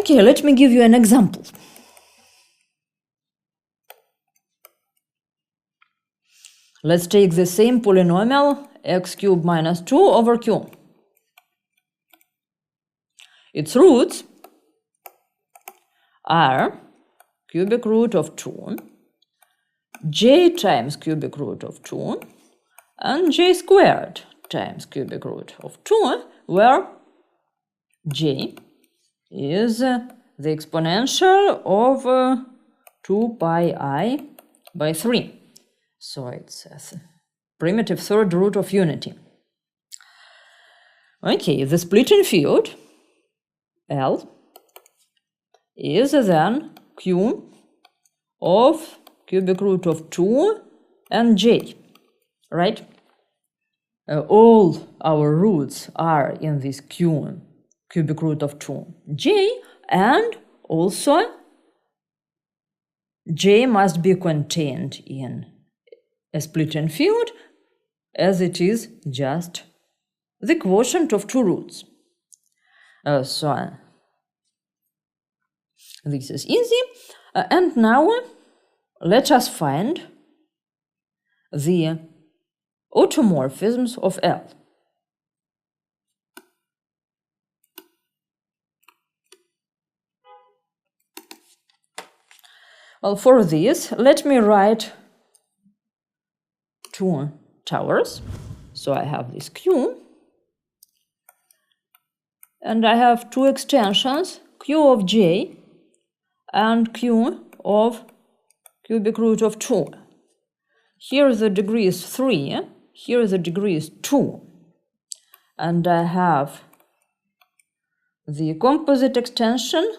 Okay, let me give you an example. Let's take the same polynomial x cubed minus 2 over q. Its roots are cubic root of 2, j times cubic root of 2, and j squared times cubic root of 2, where j is the exponential of 2 pi I by 3. So it's a primitive third root of unity. Okay, the splitting field L is then q of cubic root of 2 and j, right? All our roots are in this cubic root of 2, j, and also j must be contained in a splitting field, as it is just the quotient of two roots. So this is easy. And now let us find the automorphisms of L. Well, for this, let me write two towers. So I have this q, and I have two extensions, q of j and q of cubic root of 2. Here the degree is 3, here the degree is 2. And I have the composite extension,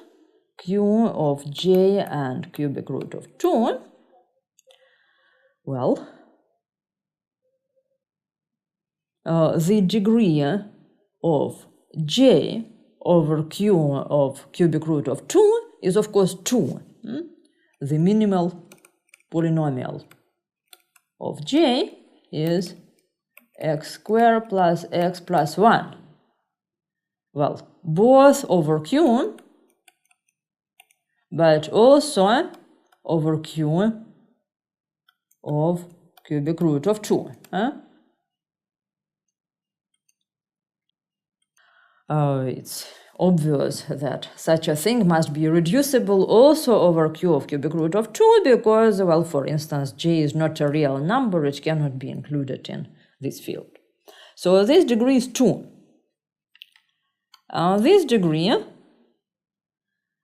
q of j and cubic root of 2. Well, the degree of j over q of cubic root of 2 is of course 2. The minimal polynomial of j is x squared plus x plus 1. Well, both over q, but also over q of cubic root of 2. It's obvious that such a thing must be reducible also over q of cubic root of 2 because, well, for instance, j is not a real number, it cannot be included in this field. So this degree is 2. This degree,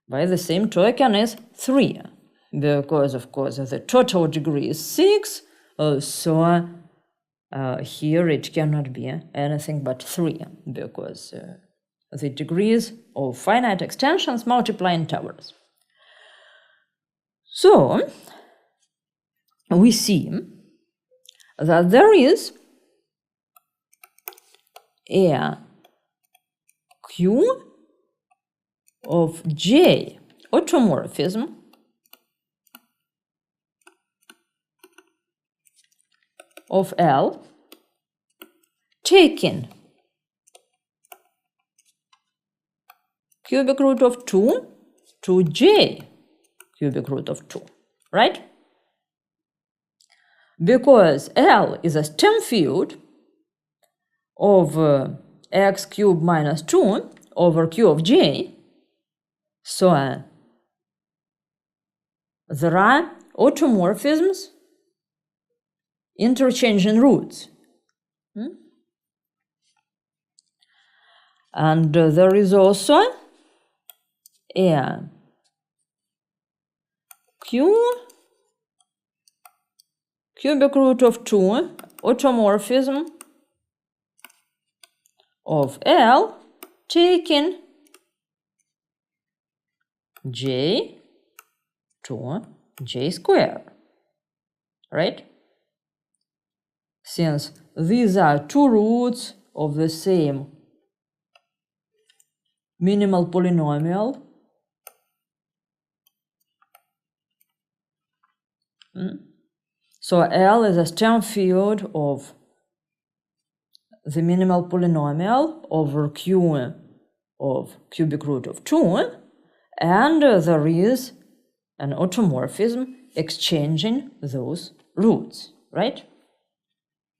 by the same token, is 3 because, of course, the total degree is 6, so here it cannot be anything but 3 because the degrees of finite extensions multiply in towers. So we see that there is a q of j automorphism of L taking cubic root of 2 to j cubic root of 2, right? Because L is a stem field of x cubed minus 2 over q of j, so there are automorphisms interchanging roots. And there is also a q cubic root of 2 automorphism of L taking j to j squared, right? Since these are two roots of the same minimal polynomial, so L is a stem field of the minimal polynomial over q of cubic root of 2, and there is an automorphism exchanging those roots, right?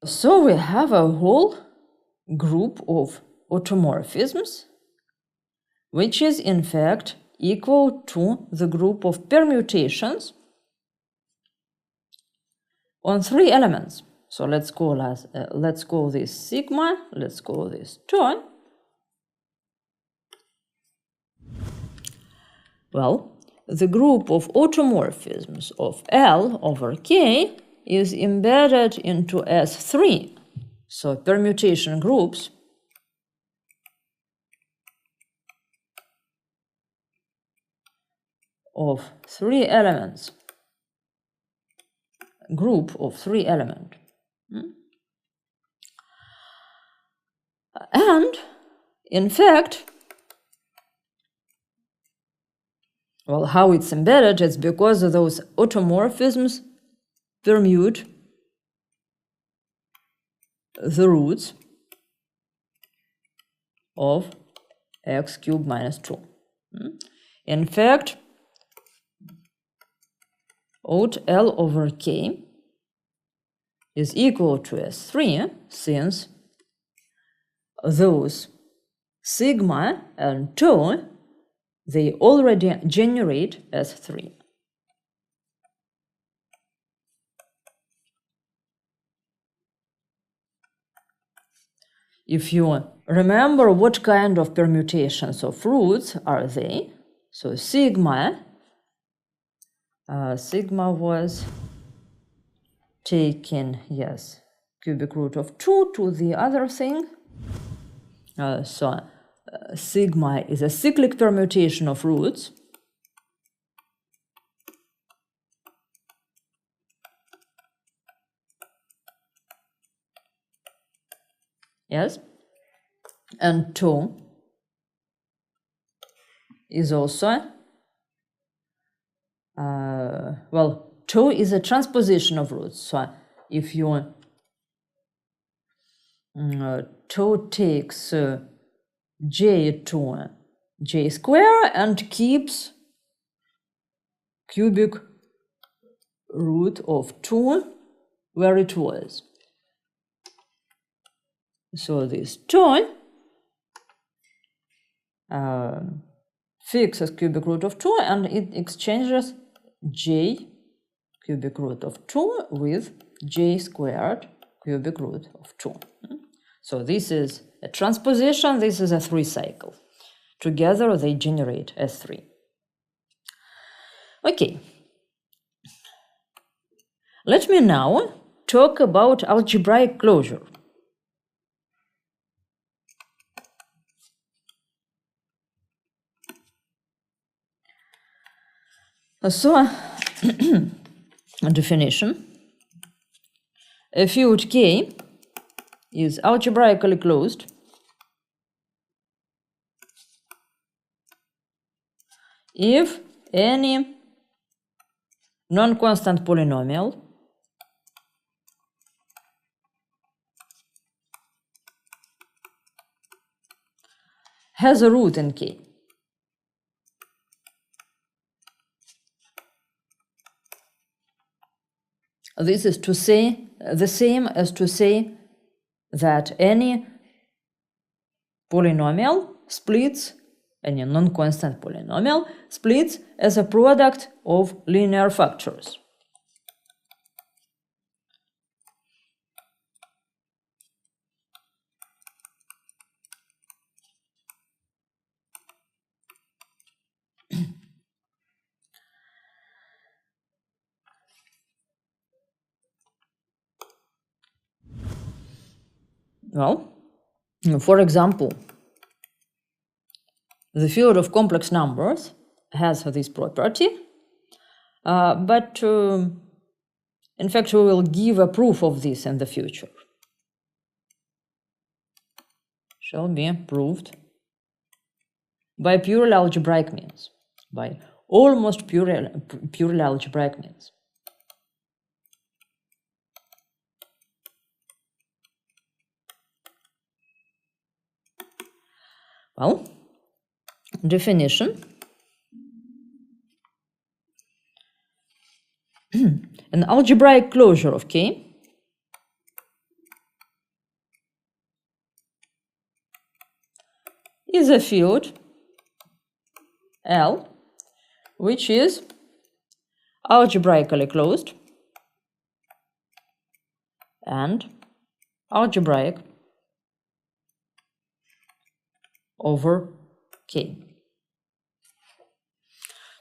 So we have a whole group of automorphisms, which is in fact equal to the group of permutations on 3 elements. So let's call this sigma, let's call this tau. Well, the group of automorphisms of L over K is embedded into S3. So permutation groups of 3 elements, group of 3 elements. And in fact, well, how it's embedded, it's because those automorphisms permute the roots of x cubed minus 2. In fact, oat L over K is equal to S3 since those sigma and tau, they already generate S3. If you remember what kind of permutations of roots are they, so sigma was taking, yes, cubic root of 2 to the other thing. Sigma is a cyclic permutation of roots. Yes, and tau is also, well, tau is a transposition of roots. So if you tau takes j to j square and keeps cubic root of 2 where it was. So this tau fixes cubic root of 2 and it exchanges j cubic root of 2 with j squared cubic root of 2. So this is a transposition, this is a 3 cycle. Together they generate S3. Okay. Let me now talk about algebraic closure. So, a definition. A field K is algebraically closed if any non-constant polynomial has a root in K. This is to say the same as to say that any polynomial splits, any non-constant polynomial splits as a product of linear factors. Well, for example, the field of complex numbers has this property, but in fact we will give a proof of this in the future. Shall be proved by purely algebraic means, by almost purely algebraic means. Well, definition. An algebraic closure of K is a field L which is algebraically closed and algebraic over K.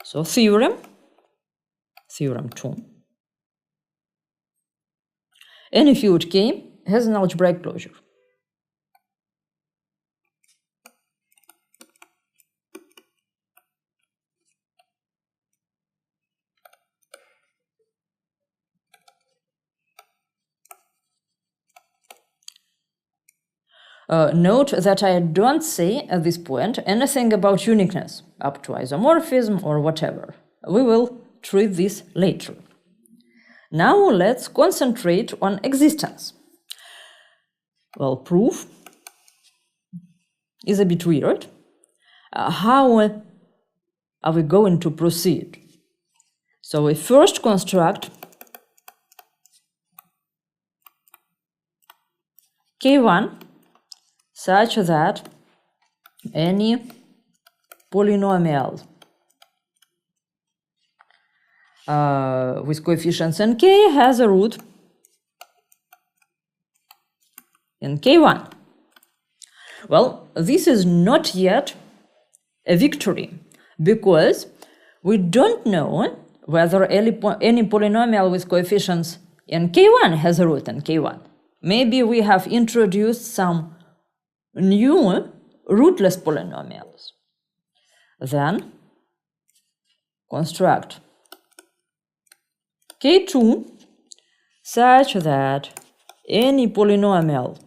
So theorem 2. Any field K has an algebraic closure. Note that I don't say at this point anything about uniqueness, up to isomorphism or whatever. We will treat this later. Now let's concentrate on existence. Well, proof is a bit weird. How are we going to proceed? So we first construct K1 such that any polynomial with coefficients in K has a root in K1. Well, this is not yet a victory because we don't know whether any polynomial with coefficients in K1 has a root in K1. Maybe we have introduced some new rootless polynomials. Then construct K2 such that any polynomial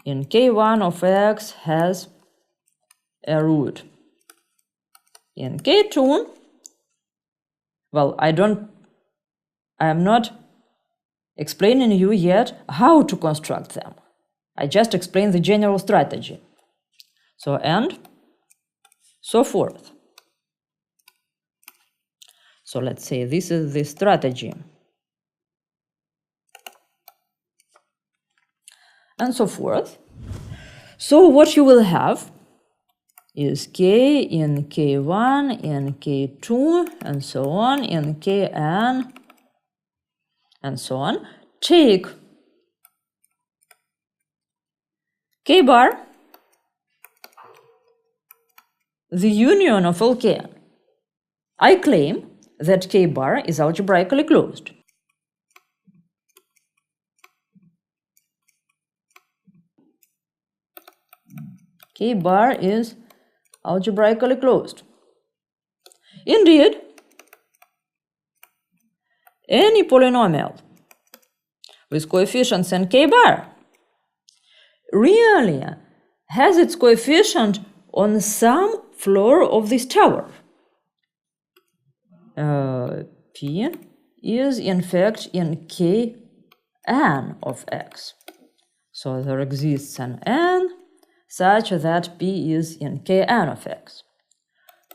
in K1 of x has a root in K2. Well, I am not explaining you yet how to construct them. I just explained the general strategy. So, and so forth. So let's say this is the strategy. And so forth. So what you will have is K in K1, in K2, and so on, in Kn, and so on. Take K bar, the union of all Kn. I claim that K bar is algebraically closed. K bar is algebraically closed. Indeed, any polynomial with coefficients in K bar really has its coefficient on some floor of this tower. P is in fact in Kn of x. So there exists an n such that P is in Kn of x.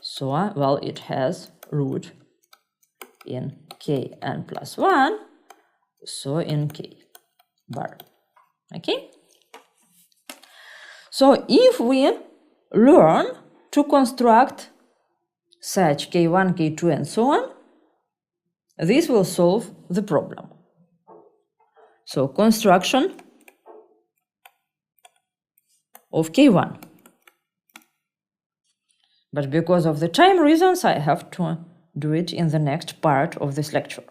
So, well, it has root in Kn plus 1, so in K bar. Okay? So if we learn to construct such K1, K2, and so on, this will solve the problem. So construction of K1. But because of the time reasons, I have to do it in the next part of this lecture.